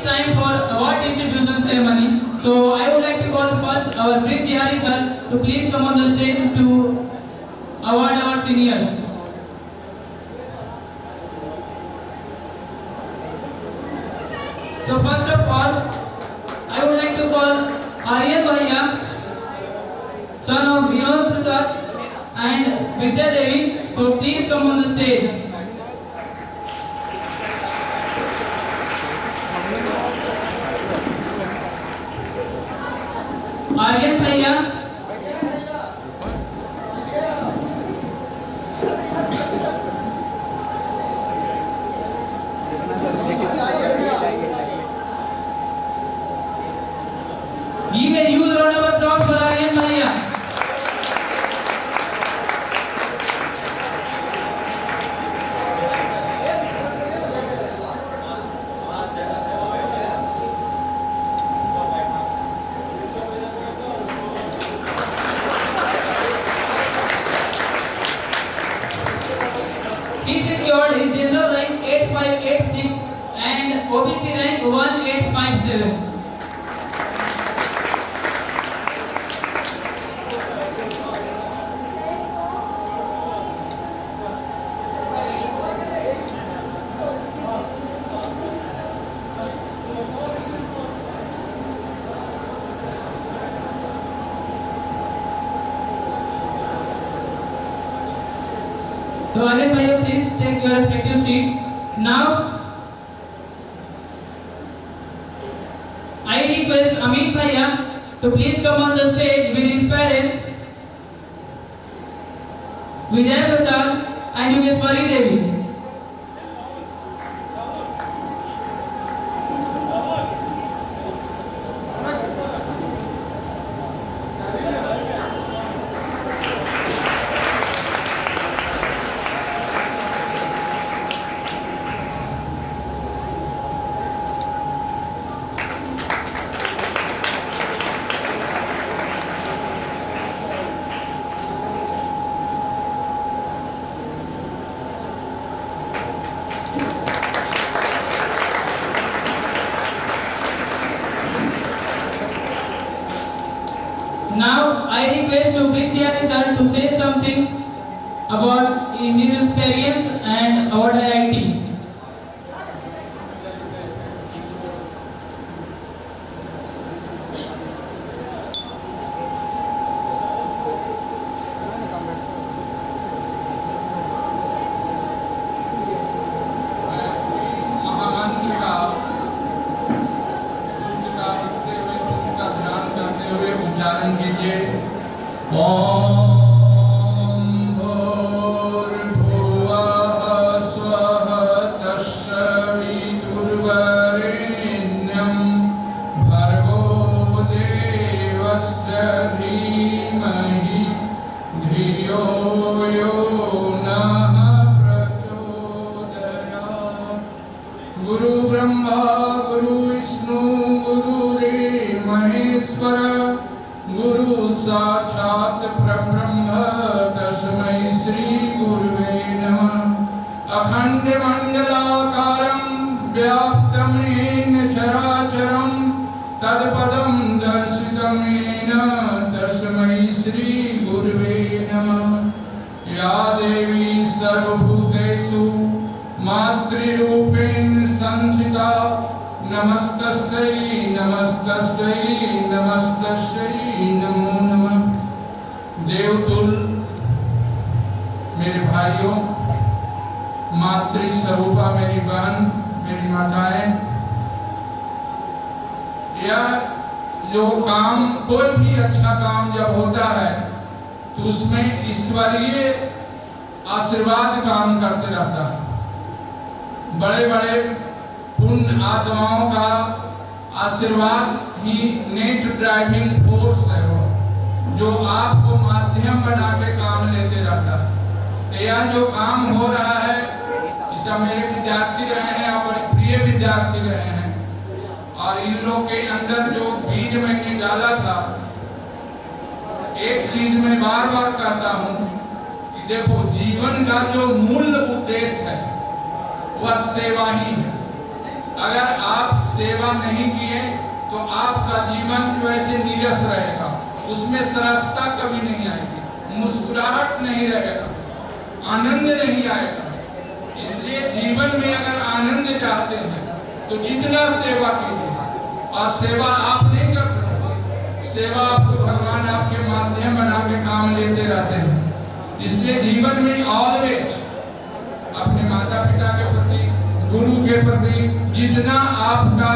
it's time for award distribution ceremony. So I would like to call first our Brit Bihari sir to please come on the stage to award our seniors. So first of all, I would like to call Aryan Bhaiya, son of Vinod Prasad and Vidya Devi. So please come on the stage. Aryan Bhaiya, give a huge round of applause for Aryan Bhaiya. He secured his general rank 8586 and OBC rank 1857. So Aryan Bhaiya, please take your respective seat. Now, I request Amit Bhaiya to please come on the stage with his parents, Vijay Prasad and Yogeshwari Devi. Now I request to Brit Bihari sir to say something about his experience and about IIT. उच्चारण कीजिए। गुरु ब्रह्मा गुरु विष्णु गुरुदेव महेश्वर गुरु साक्षात् परब्रह्म तस्मै श्री गुरुवे नमः। अखंड मंडलाकारं व्याप्तं येन चराचरं तत्पदं दर्शितं येन तस्मै श्री गुरुवे नमः। या देवी सर्वभूतेषु मातृरूपेण संस्थिता नमस्तस्यै नमस्तस्यै नमस्तस्यै नमो नमः। देवतुल मेरे भाइयों, मातृ स्वरूपा मेरी बहन, मेरी माताएं, यह जो काम, कोई भी अच्छा काम जब होता है तो उसमें ईश्वरीय आशीर्वाद काम करते रहता है। बड़े बड़े पुण्य आत्माओं का आशीर्वाद ही नेट ड्राइविंग फोर्स है, वो जो आपको माध्यम बना के काम लेते रहता है। यह जो काम हो रहा है, इस मेरे विद्यार्थी रहे हैं और बड़े प्रिय विद्यार्थी रहे हैं, और इन लोग के अंदर जो बीज मैंने डाला था, एक चीज मैं बार बार कहता हूँ कि देखो, जीवन का जो मूल उद्देश्य है वह सेवा ही है। अगर आप सेवा नहीं किए तो आपका जीवन जो ऐसे नीरस रहेगा, उसमें सरसता कभी नहीं आएगी, मुस्कुराहट नहीं रहेगा, आनंद नहीं आएगा। इसलिए जीवन में अगर आनंद चाहते हैं तो जितना सेवा कीजिए, और सेवा आप नहीं करते, सेवा आपको भगवान आपके माध्यम बना के काम लेते रहते हैं। इसलिए जीवन में ऑलवेज अपने माता पिता के प्रति, गुरु के प्रति जितना आपका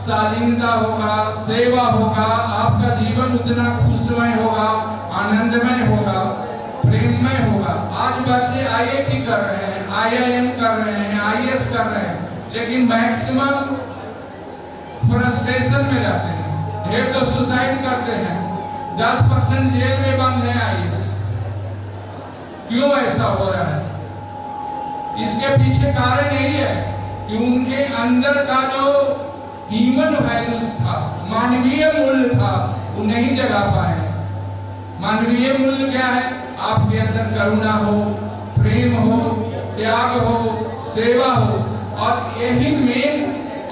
शालीनता होगा, सेवा होगा, आपका जीवन उतना खुशमय होगा, आनंदमय होगा, प्रेममय होगा। आज बच्चे IIT कर रहे हैं, IIM कर रहे हैं, IAS कर रहे हैं, लेकिन मैक्सिमम फ्रस्ट्रेशन में रहते हैं, ढेर तो सुसाइड करते हैं, 10% जेल में बंद है IAS। क्यों ऐसा हो रहा है? इसके पीछे कारण यही है कि उनके अंदर का जो ह्यूमन वैल्यूज था, मानवीय मूल्य था, वो नहीं जगा पाए। मानवीय मूल्य क्या है? आपके अंदर करुणा हो, प्रेम हो, त्याग हो, सेवा हो, और यही मेन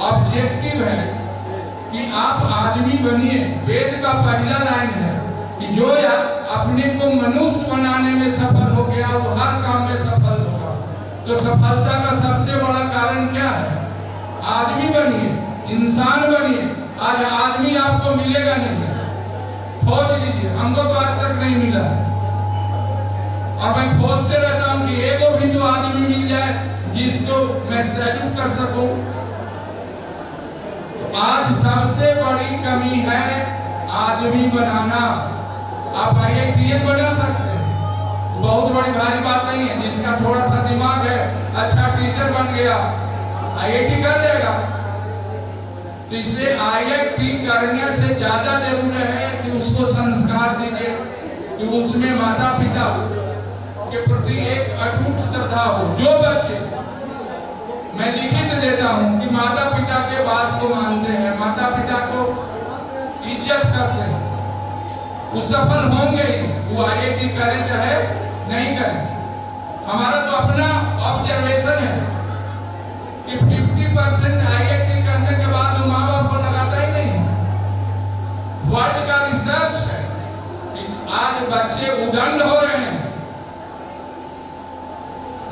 ऑब्जेक्टिव है कि आप आदमी बनिए। वेद का पहला लाइन है कि जो अपने को मनुष्य बनाने में सफल हो गया वो हर काम में सफल होगा। तो सफलता का सबसे बड़ा कारण क्या है? आदमी बनिए, इंसान बनिए। आज आदमी आपको मिलेगा नहीं, खोज लीजिए, हमको तो आज तक नहीं मिला है। और मैं खोजते रहता हूँ कि एगो भी तो आदमी मिल जाए जिसको मैं सैल्यूट कर सकूं। तो आज सबसे बड़ी कमी है आदमी बनाना। आप IITian बना सकते हैं, बहुत बड़ी भारी बात नहीं है। जिसका थोड़ा सा दिमाग है, अच्छा टीचर बन गया, IIT कर लेगा। तो इसलिए IIT करने से ज्यादा जरूरी है कि उसको संस्कार दीजिए, कि उसमें माता पिता के प्रति एक अटूट श्रद्धा हो। जो बच्चे, मैं लिखित देता हूं कि माता पिता के बात को मानते हैं, माता पिता को इज्जत करते हैं, वो सफल होंगे ही, वो IIT करें चाहे नहीं करें। हमारा तो अपना ऑब्जर्वेशन है कि 50% IIT करने के बाद माँ बाप को लगाता ही नहीं। वर्ल्ड का रिसर्च है कि आज बच्चे उदंड हो रहे हैं,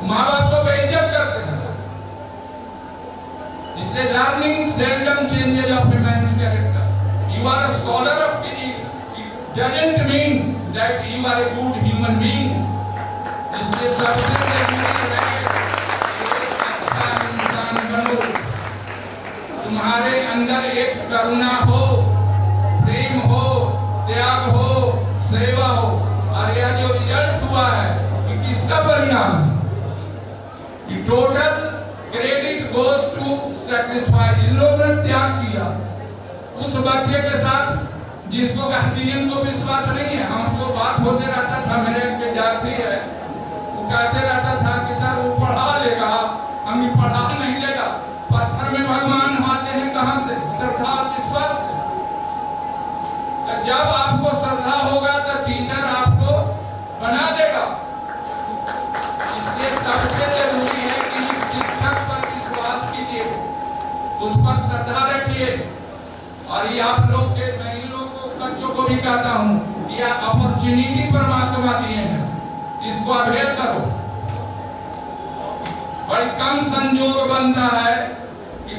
माँ बाप को बेइज्जत करते हैं। इसलिए learning seldom changes of a man's character. You are a scholar of physics, it doesn't mean that you are a good human being. इसलिए सबसे जरूरी है कि अच्छा इंसान बनो, तुम्हारे अंदर एक करुणा हो, प्रेम हो, त्याग हो, सेवा हो। और यह जो रिजल्ट हुआ है कि किसका परिणाम है? कि total credit goes to satisfy. इन लोगों ने त्याग किया उस बच्चे के साथ जिसको गार्जियन को विश्वास नहीं है। हमको बात होते रहता था, मेरे एक विद्यार्थी है, वो कहते रहता था कि सर वो पढ़ा लेगा, हम पढ़ा नहीं लेगा। पत्थर में भगवान आते हैं कहां से? श्रद्धा और विश्वास से। जब आपको श्रद्धा होगा तो टीचर आपको बना देगा। इसलिए सबसे जरूरी है कि शिक्षक पर विश्वास कीजिए, उस पर श्रद्धा रखिए। और ये आप लोग के, मैं इन लोगों को, बच्चों को भी कहता हूँ, ये अपॉर्चुनिटी परमात्मा दिए हैं, इसको अवेल करो। बड़ी कम संजोग बनता है कि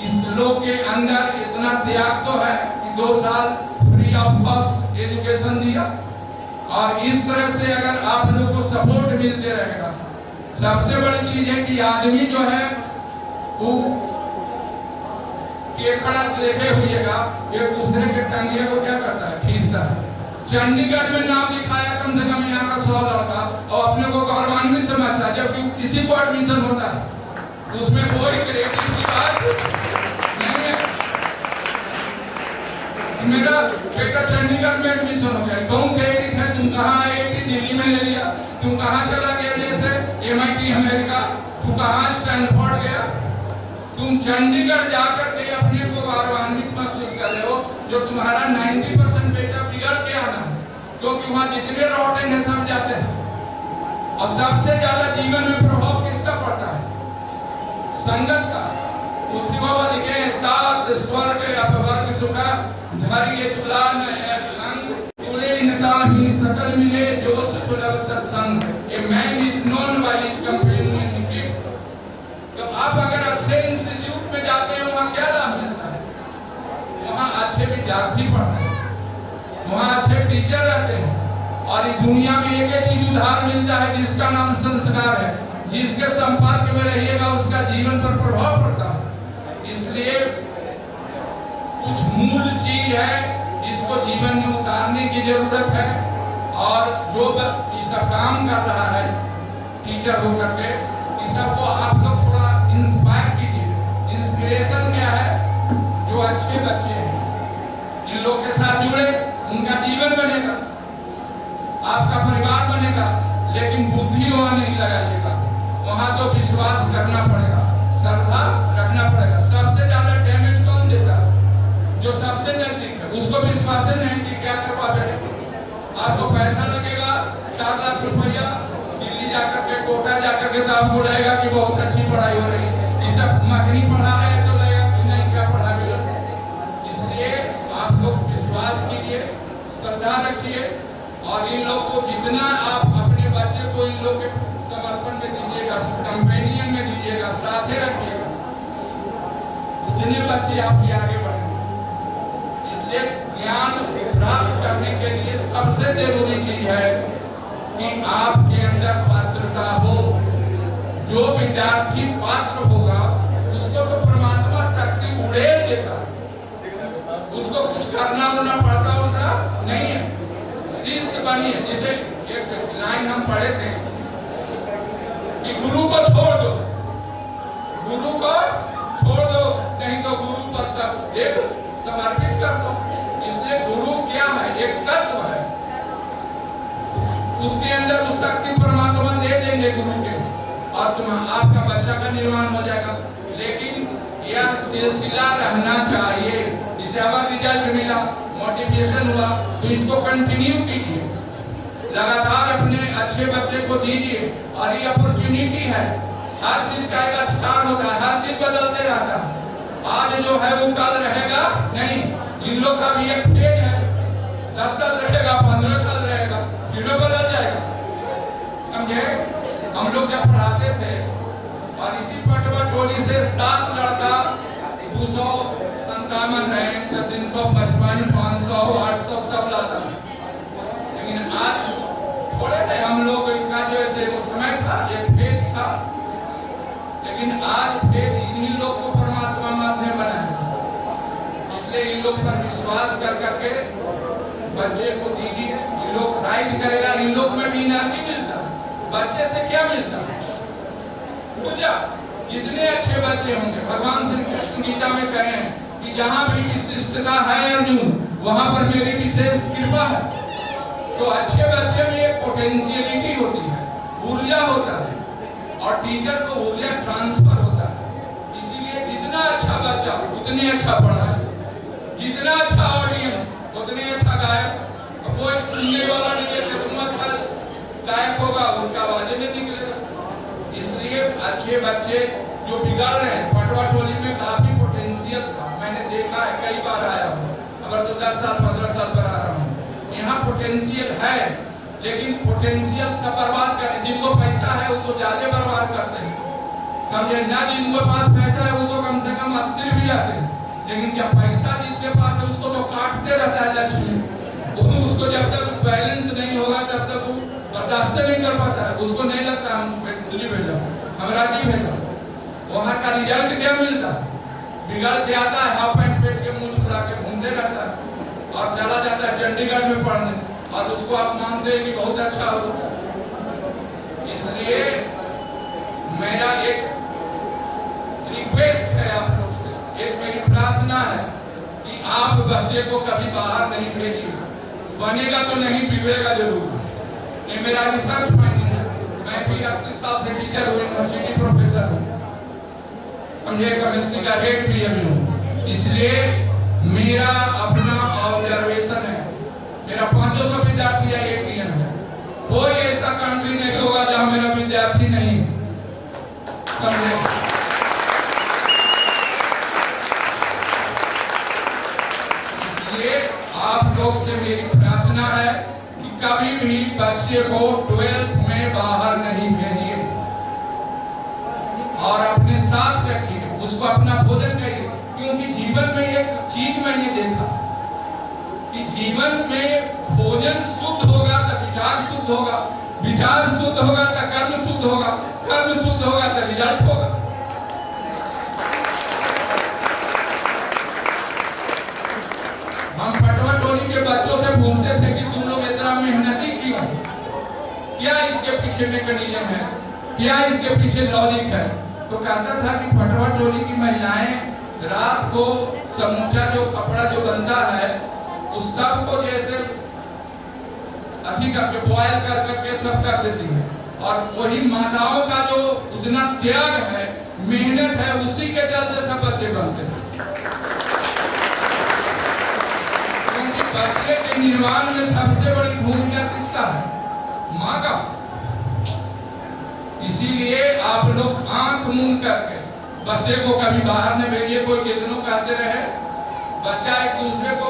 इस लोग के अंदर इतना त्याग तो है कि 2 साल फ्री ऑफ कॉस्ट एजुकेशन दिया। और इस तरह से अगर आप लोग को सपोर्ट मिलते रहेगा, सबसे बड़ी चीज है कि आदमी जो है वो केकड़ा देखे हुएगा, एक दूसरे के टंगे को क्या करता है? खींचता है। चंडीगढ़ में नाम लिखाया कम से कम यहाँ का 100 लड़का, और अपने को गौरवान्वित समझता है। जबकि किसी को एडमिशन होता है उसमें कोई क्रेडिट की बात नहीं है। मेरा बेटा चंडीगढ़ में एडमिशन हो गया, कौन क्रेडिट है? तुम कहाँ IIT दिल्ली में ले लिया, तुम कहाँ चला गया जैसे MIT अमेरिका, तू कहाँ स्टैनफोर्ड गया? तुम चंडीगढ़ जाकर के अपने को गौरवान्वित महसूस कर रहे हो, जो तुम्हारा 90% बेटा बिगड़ के आना, क्योंकि वहां जितने लौटे हैं सब जाते हैं। और सबसे ज्यादा जीवन में प्रभाव किसका पड़ता है? संगत का। बाबा लिखे तात स्वर्ग अपवर्ग सुख धैर्य तुलान लंग तुले नताहि सकल मिले जो सुलभ सत्संग a man is known by his companion gifts. तो आप अगर अच्छे इंस्टीट्यूट में जाते हैं वहाँ क्या लाभ मिलता है? वहाँ अच्छे विद्यार्थी पढ़ते हैं, वहाँ अच्छे टीचर रहते हैं और इस दुनिया में एक चीज उधार मिलता है जिसका नाम संस्कार है। जिसके संपर्क में रहिएगा उसका जीवन पर प्रभाव पड़ता है। इसलिए कुछ मूल चीज है जिसको जीवन में उतारने की जरूरत है और जो ये सब काम कर रहा है टीचर होकर के इस सबको आप लोग थोड़ा इंस्पायर कीजिए। इंस्पिरेशन क्या है? जो अच्छे बच्चे हैं इन लोग के साथ जुड़े, उनका जीवन बनेगा, आपका परिवार बनेगा, लेकिन बुद्धि वहां नहीं लगाइएगा। वहां तो विश्वास करना पड़ेगा, श्रद्धा रखना पड़ेगा। सबसे ज्यादा डैमेज कौन देता है? जो सबसे नजदीक है, उसको विश्वास नहीं कि क्या करवा रहे। आपको पैसा लगेगा 4 लाख रुपया, दिल्ली जाकर के कोटा जाकर के तो आपको लगेगा कि बहुत अच्छी पढ़ाई हो रही है। ये सब मगनी पढ़ा रहे हैं तो लगेगा कि नहीं क्या पढ़ा गया। इसलिए आप लोग विश्वास कीजिए, श्रद्धा रखिए और इन लोग को जितना आप अपने बच्चे को इन लोग के समर्पण में दीजिएगा, कंपेनियन में दीजिएगा, साथे रखिएगा, उतने बच्चे आप भी आगे बढ़ेंगे। इसलिए ज्ञान प्राप्त करने के लिए सबसे जरूरी चीज है कि आपके अंदर पात्रता हो। जो विद्यार्थी पात्र होगा उसको तो परमात्मा शक्ति उड़ेल देता, उसको कुछ करना उड़ना पड़ता होता नहीं है। शिष्य बनिए। जिसे एक लाइन हम पढ़े थे कि गुरु को छोड़ दो, गुरु को छोड़ दो, नहीं तो गुरु पर सब एक समर्पित कर दो। इसलिए गुरु क्या है? एक तत्व है, उसके अंदर उस शक्ति परमात्मा दे देंगे गुरु के और आपका बच्चा का निर्माण हो जाएगा। लेकिन यह सिलसिला रहना चाहिए। इसे अगर रिजल्ट मिला, मोटिवेशन हुआ तो इसको कंटिन्यू कीजिए, लगातार अपने अच्छे बच्चे को दीजिए। और ये अपॉर्चुनिटी है, हर चीज का एक स्टार होता है, हर चीज बदलते रहता है। आज जो है वो कल रहेगा नहीं। इन लोग का भी एक फेज है, 10 साल रहेगा, 15 साल रहेगा, फिर बदल जाएगा। समझे? हम लोग जब पढ़ाते थे और इसी पटवा टोली से 7 लड़का 257 रैंक, 355, 500, 800 सब लाता। लेकिन आज थोड़े थे हम लोग का जो ऐसे वो समय था, एक फेज था। लेकिन आज फेज इन्हीं लोग को परमात्मा माध्यम बनाया। इसलिए इन लोग पर विश्वास कर करके बच्चे को दीजिए। इन लोग राइट करेगा, इन लोग में भी इनाम नहीं मिलता। बच्चे से क्या मिलता? ऊर्जा। जितने अच्छे बच्चे होंगे, भगवान श्री कृष्ण गीता में कहे हैं कि जहां भी विशिष्टता है अर्जुन, वहां पर मेरी विशेष कृपा है। तो अच्छे बच्चे में एक पोटेंशियलिटी होती है, ऊर्जा होता है और टीचर को ऊर्जा ट्रांसफर होता है। इसीलिए जितना अच्छा बच्चा उतने अच्छा पढ़ाए, जितना अच्छा ऑडियंस उतने अच्छा गायक। कोई सुनने वाला नहीं है कि तुम अच्छा गायक होगा, उसका आवाज नहीं निकलेगा। इसलिए अच्छे बच्चे जो बिगड़ रहे हैं, पटवा टोली में काफी पोटेंशियल था, मैंने देखा है, कई बार आया हूँ। अगर तो 10 साल 15 साल पर आ रहा हूँ, यहाँ पोटेंशियल है, लेकिन पोटेंशियल सब बर्बाद करें। जिनको पैसा है वो तो ज्यादा बर्बाद करते हैं, समझे ना? जिनको पास पैसा है वो तो कम से कम अस्थिर भी रहते हैं। लेकिन क्या पैसा जिसके पास है उसको तो काटते रहता है लक्ष्मी। उसको जब तक बैलेंस नहीं होगा तब तक वो बर्दाश्त नहीं कर पाता है। उसको नहीं लगता हम दिल्ली भेजा, हम रांची भेजा। वहाँ का रिजल्ट क्या मिलता है? बिगड़ के आता है, हाफ पैंट पेट के मुंह छुड़ा के घूमते रहता है और चला जाता है चंडीगढ़ में पढ़ने, और उसको आप मानते हैं कि बहुत अच्छा हो। इसलिए मेरा एक रिक्वेस्ट है आप लोग से, एक मेरी प्रार्थना है कि आप बच्चे को कभी बाहर नहीं भेजिए। बनेगा तो नहीं, बिगड़ेगा जरूर। ये मेरा रिसर्च फाइंडिंग है। मैं भी 38 साल से टीचर हूँ, यूनिवर्सिटी प्रोफेसर हूँ, मुझे केमिस्ट्री का हेड भी अभी हूँ। इसलिए मेरा अपना ऑब्जर्वेशन है, मेरा 500 विद्यार्थी है, एक नियम है, कोई ऐसा कंट्री नहीं होगा जहाँ मेरा विद्यार्थी नहीं। समझे? आप लोग से मेरी प्रार्थना है कि कभी भी बच्चे को 12th में बाहर नहीं भेजिए और अपने साथ रखिए, उसको अपना भोजन करिए। क्योंकि जीवन में एक चीज मैंने देखा कि जीवन में भोजन शुद्ध होगा तो विचार शुद्ध होगा, विचार शुद्ध होगा तो कर्म शुद्ध होगा, कर्म शुद्ध होगा तो रिजल्ट होगा। हम पटवा टोली के बच्चों से पूछते थे कि तुम लोग इतना मेहनती क्यों, क्या इसके पीछे मैकेनिज्म है, क्या इसके पीछे लॉजिक है। तो कहता था कि पटवा टोली की महिलाएं रात को समूचा जो कपड़ा जो बनता है उस सब को जैसे अच्छी करके बॉयल कर करके सब कर देती है, और वही माताओं का जो उतना त्याग है, मेहनत है, उसी के चलते सब बच्चे बनते हैं। क्योंकि बच्चे के निर्माण में सबसे बड़ी भूमिका किसका है? माँ का। इसीलिए आप लोग आंख मूंद करके बच्चे को कभी बाहर न भेजिए। कोई कितनों कहते रहे, बच्चा एक दूसरे को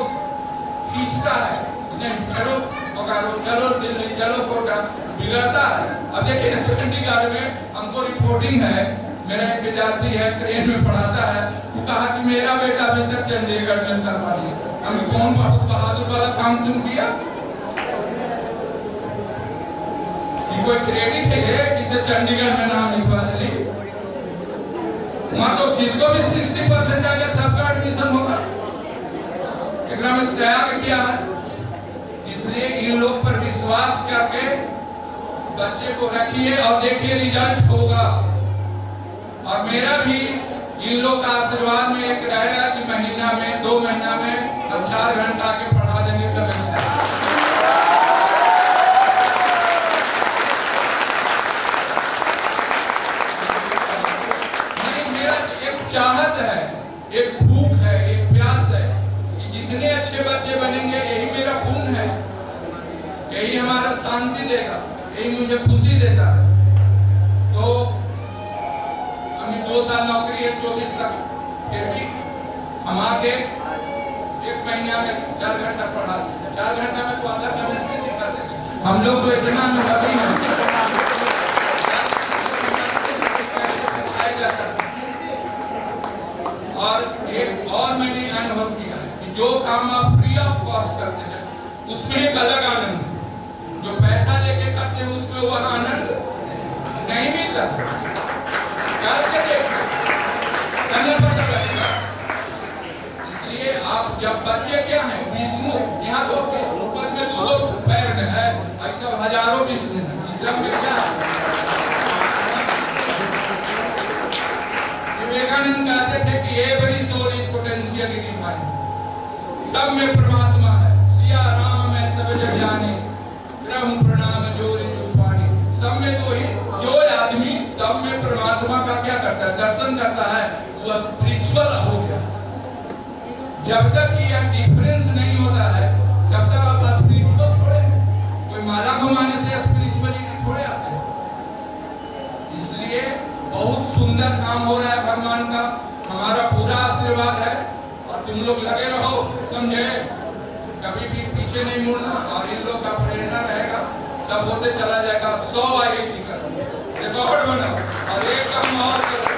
खींचता है, नहीं चलो बोकारो, चलो दिल्ली, चलो कोटा, बिगड़ता है। अब देखिए चंडीगढ़ में हमको रिपोर्टिंग है, मेरा एक विद्यार्थी है ट्रेन में पढ़ाता है, वो कहा कि मेरा बेटा भी सर चंडीगढ़ में करवा दिया। हम कौन बहुत बहादुर वाला काम तुम किया? कोई क्रेडिट है कि चंडीगढ़ में नाम लिखवा दिली? वहां तो किसको भी 60% आएगा सबका एडमिशन होगा। एक में त्याग किया है, इसलिए इन लोग पर विश्वास करके बच्चे को रखिए और देखिए रिजल्ट होगा। और मेरा भी इन लोग का आशीर्वाद में एक रहेगा कि महीना में 2 महीना में हम 4 घंटा के पढ़ा देंगे। चाहत है, एक भूख है, एक प्यास है कि जितने अच्छे बच्चे बनेंगे यही मेरा पुण्य है, यही हमारा शांति देगा, यही मुझे खुशी देता है। तो हमें 2 साल नौकरी है 24 तक, फिर भी हम आके 1 महीना में 4 घंटा पढ़ा, 4 घंटा में तो आधा केमिस्ट्री सिखा देंगे। हम लोग तो इतना अनुभवी हैं। और एक और मैंने अनुभव किया कि जो काम आप फ्री ऑफ कॉस्ट करते हैं उसमें एक अलग आनंद है, जो पैसा लेके करते हैं उसमें वह आनंद नहीं मिलता। करके देखो, पता लगेगा। इसलिए आप जब बच्चे क्या है विष्णु, यहाँ तो विष्णु पद में 2 पैर में है, ऐसा हजारों विष्णु है। इसमें क्या विवेकानंद कहते थे कि every soul is potentially divine, सब में परमात्मा है। सिया राम में सब जग जाने, ब्रह्म प्रणाम जोरि पानी। सब में तो ही जो आदमी सब में परमात्मा का क्या करता है, दर्शन करता है, वो स्पिरिचुअल हो गया। जब तक यह डिफरेंस नहीं होता है तब तक आप स्पिरिचुअल थोड़े। कोई माला घुमाने से स्पिरिचुअलिटी थोड़े आते हैं। इसलिए बहुत सुंदर काम हो रहा है भगवान का, हमारा पूरा आशीर्वाद है। और तुम लोग लगे रहो, समझे, कभी भी पीछे नहीं मुड़ना। और इन लोग का प्रेरणा रहेगा, सब होते चला जाएगा। 100 IIT करो, रिकॉर्ड बनाओ और एक काम और करो,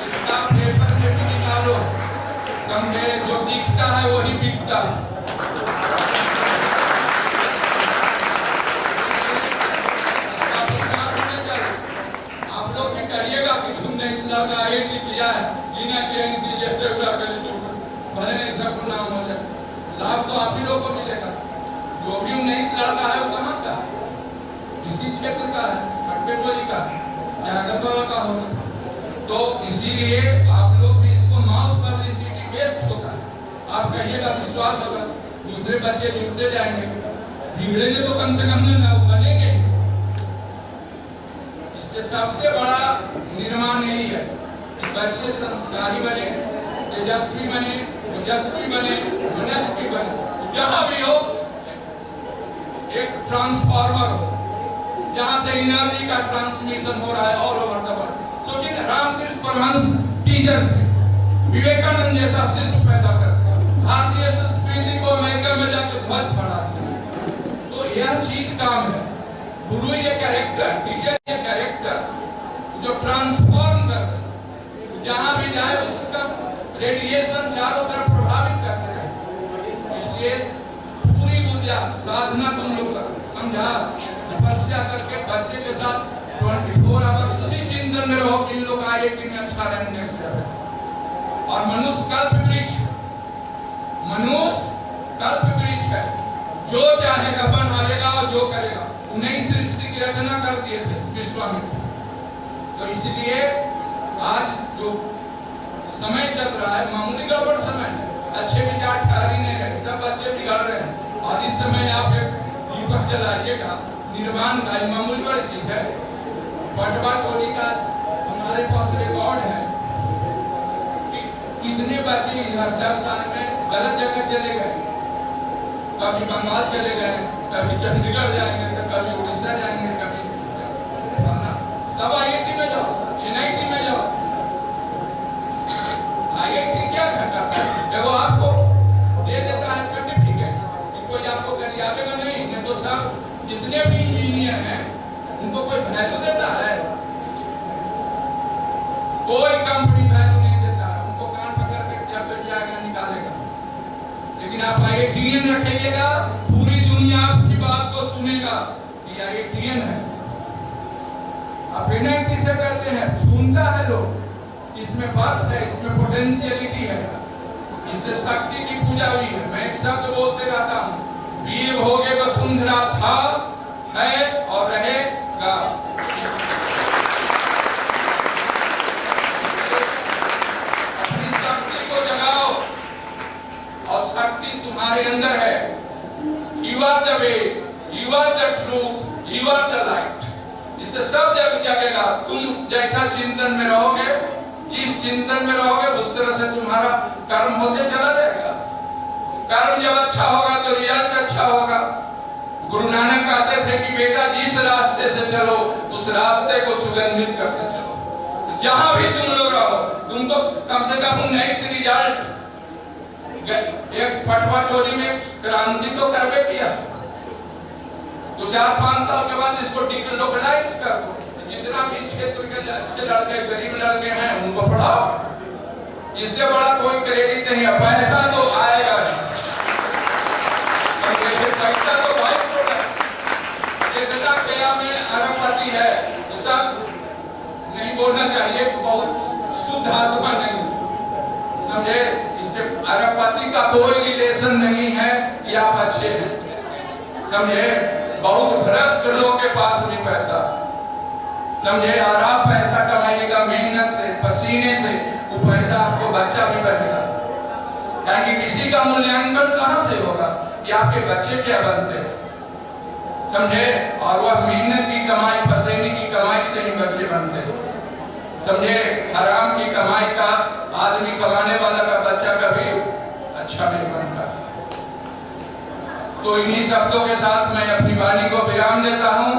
इसका पेपर से भी निकालो। समझे, जो दिखता है वही बिकता है। का IIT किया है, जीना KNC जैसे भले नहीं सबको नाम हो जाए, लाभ तो आप ही लोग को मिलेगा। जो भी 19 लड़का है वो कहाँ का, इसी क्षेत्र का है, खट्टेटोली का, जागरवाला का होगा। तो इसीलिए आप लोग भी इसको माउथ पब्लिसिटी बेस्ट होता है। आप कहिएगा, विश्वास होगा, दूसरे बच्चे जुड़ते जाएंगे, बिगड़ेंगे तो कम से कम ना बनेंगे। इसलिए सबसे बड़ा निर्माण यही है कि बच्चे संस्कारी बने, तेजस्वी बने, ओजस्वी बने, मनस्वी बने। जहां भी हो एक ट्रांसफार्मर हो, जहां से एनर्जी का ट्रांसमिशन हो रहा है ऑल ओवर द वर्ल्ड। सोचिए, रामकृष्ण परमहंस टीचर थे, विवेकानंद जैसा शिष्य पैदा करते, भारतीय संस्कृति को अमेरिका में जाकर ध्वज फहराते हैं। तो यह चीज काम है। गुरु ये कैरेक्टर, टीचर ये कैरेक्टर जो ट्रांसफॉर्म कर दे, जहां भी जाए उसका रेडिएशन चारों तरफ प्रभावित करते रहे। इसलिए पूरी ऊर्जा साधना तुम लोग करो, समझा? तपस्या करके बच्चे के साथ 24 आवर्स उसी चिंतन में रहो कि इन लोग IIT में अच्छा रैंक कैसे आए। और मनुष्य कल्प वृक्ष, मनुष्य कल्प वृक्ष है, जो चाहेगा बनाएगा और जो करेगा। उन्हीं सृष्टि की रचना कर दिए थे विश्वामित्र। तो इसलिए आज जो समय चल रहा है मामूली गड़बड़ समय है, अच्छे विचार ठहर ही नहीं रहे, सब बच्चे बिगड़ रहे हैं। और इस समय आप एक दीपक जलाइएगा निर्वाण का, मामूली बड़ी चीज है। पटवा टोली का हमारे पास रिकॉर्ड है कि कितने बच्चे इधर 10 साल में गलत जगह चले गए, कभी बंगाल चले गए, कभी चंडीगढ़ जाएंगे, तो कभी उड़ीसा जाएंगे, कभी सब IIT में जाओ, NIT में जाओ। IIT क्या करता है? देखो आपको दे देता है सर्टिफिकेट कि कोई आपको गरियाबेगा नहीं तो सब जितने भी इंजीनियर हैं उनको कोई वैल्यू देता है? कोई कंपनी वैल्यू नहीं देता है, उनको कान पकड़ के क्या पे जाएगा निकालेगा। लेकिन आप IITian रखिएगा, पूरी दुनिया आपकी बात को सुनेगा कि IITian है। आप NIT से करते हैं, सुनता है लोग, इसमें बात है, इसमें पोटेंशियलिटी है, इसमें शक्ति की पूजा हुई है। मैं एक शब्द बोलते रहता हूँ, वीर भोगे वसुंधरा था, है और रहेगा। अपनी शक्ति को जगाओ और शक्ति तुम्हारे अंदर है। You are the way, you are the truth, you are the light। इससे सब जगेगा। तुम जैसा चिंतन में रहोगे, जिस चिंतन में रहोगे उस तरह से तुम्हारा कर्म होते चला जाएगा। कर्म जब अच्छा होगा तो रिजल्ट अच्छा होगा। गुरु नानक कहते थे कि बेटा जिस रास्ते से चलो उस रास्ते को सुगंधित करते चलो। तो जहां भी तुम लोग रहो तुमको कम से कम 19 रिजल्ट, एक पटवा टोली में क्रांति तो करवे किया, तो 4-5 साल के बाद इसको डिलोकलाइज कर दो। जितना भी क्षेत्र के अच्छे लड़के, गरीब लड़के हैं उनको पढ़ाओ। इससे बड़ा कोई क्रेडिट नहीं है। पैसा तो आएगा, पैसा तो भाई जितना क्या में अरबपति है तो सब नहीं बोलना चाहिए, तो बहुत शुद्ध आत्मा नहीं, समझे? इसके अरबपति का कोई रिलेशन नहीं है कि आप अच्छे हैं, समझे? बहुत भ्रष्ट लोग के पास भी पैसा, समझे? और आप पैसा कमाइएगा मेहनत से, पसीने से, वो पैसा आपको बच्चा भी बनेगा। यानी किसी का मूल्यांकन कहां से होगा कि आपके बच्चे क्या बनते हैं, समझे? और वह मेहनत की कमाई, पसीने की कमाई से ही बच्चे बनते हैं, समझे? हराम की कमाई का आदमी, कमाने वाला का बच्चा कभी अच्छा नहीं बनता। तो इन्हीं शब्दों के साथ मैं अपनी वाणी को विराम देता हूं।